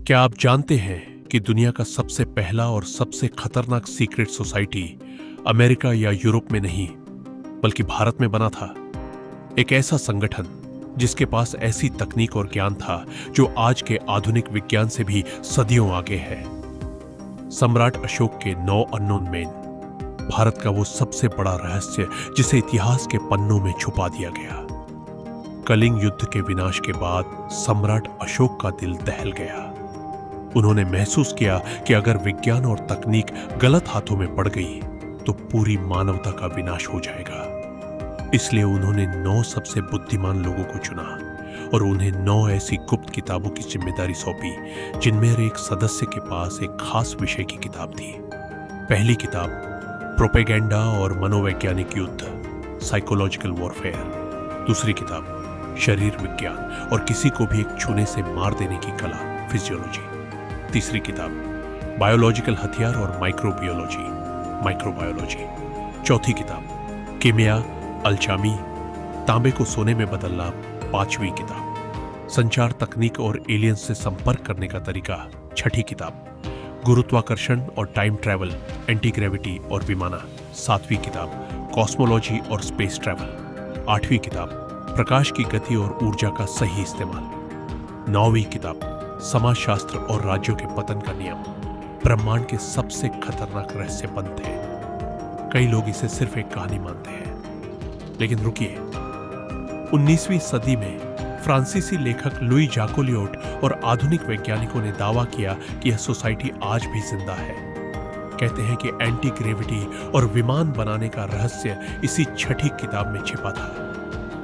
क्या आप जानते हैं कि दुनिया का सबसे पहला और सबसे खतरनाक सीक्रेट सोसाइटी अमेरिका या यूरोप में नहीं बल्कि भारत में बना था? एक ऐसा संगठन जिसके पास ऐसी तकनीक और ज्ञान था जो आज के आधुनिक विज्ञान से भी सदियों आगे है। सम्राट अशोक के 9 अननोन मैन, भारत का वो सबसे बड़ा रहस्य जिसे इतिहास के पन्नों में छुपा दिया गया। कलिंग युद्ध के विनाश के बाद सम्राट अशोक का दिल दहल गया। उन्होंने महसूस किया कि अगर विज्ञान और तकनीक गलत हाथों में पड़ गई तो पूरी मानवता का विनाश हो जाएगा। इसलिए उन्होंने 9 सबसे बुद्धिमान लोगों को चुना और उन्हें 9 ऐसी गुप्त किताबों की जिम्मेदारी सौंपी जिनमें एक सदस्य के पास एक खास विषय की किताब थी। पहली किताब प्रोपेगेंडा और मनोवैज्ञानिक युद्ध, साइकोलॉजिकल वॉरफेयर। दूसरी किताब शरीर विज्ञान और किसी को भी एक छूने से मार देने की कला, फिजियोलॉजी। तीसरी किताब बायोलॉजिकल हथियार और माइक्रोबियोलॉजी, माइक्रोबायोलॉजी। चौथी किताब कीमिया, अल्चामी, तांबे को सोने में बदलना। पांचवी किताब संचार तकनीक और एलियंस से संपर्क करने का तरीका। छठी किताब गुरुत्वाकर्षण और टाइम ट्रैवल, एंटी ग्रेविटी और विमाना। सातवीं किताब कॉस्मोलॉजी और स्पेस ट्रैवल। आठवीं किताब प्रकाश की गति और ऊर्जा का सही इस्तेमाल। नौवीं किताब समाजशास्त्र और राज्यों के पतन का नियम। ब्रह्मांड के सबसे खतरनाक रहस्य बंद थे। कई लोग इसे सिर्फ एक कहानी मानते हैं, लेकिन रुकिए, 19वीं सदी में फ्रांसीसी लेखक लुई जाकोलियोट और आधुनिक वैज्ञानिकों ने दावा किया कि यह सोसाइटी आज भी जिंदा है। कहते हैं कि एंटी ग्रेविटी और विमान बनाने का रहस्य इसी छठी किताब में छिपा था,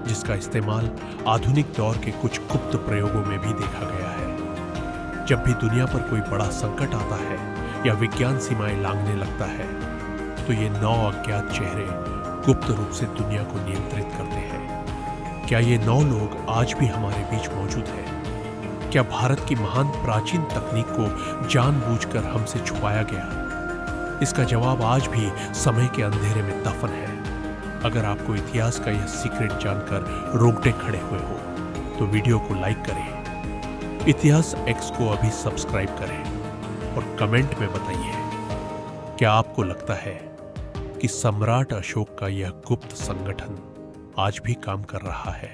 जिसका इस्तेमाल आधुनिक दौर के कुछ गुप्त प्रयोगों में भी देखा गया है। जब भी दुनिया पर कोई बड़ा संकट आता है या विज्ञान सीमाएं लांघने लगता है, तो ये 9 अज्ञात चेहरे गुप्त रूप से दुनिया को नियंत्रित करते हैं। क्या ये 9 लोग आज भी हमारे बीच मौजूद हैं? क्या भारत की महान प्राचीन तकनीक को जानबूझकर हमसे छुपाया गया? इसका जवाब आज भी समय के अंधेरे में दफन है। अगर आपको इतिहास का यह सीक्रेट जानकर रोंगटे खड़े हुए हो तो वीडियो को लाइक करें, इतिहास एक्स को अभी सब्सक्राइब करें और कमेंट में बताइए, क्या आपको लगता है कि सम्राट अशोक का यह गुप्त संगठन आज भी काम कर रहा है?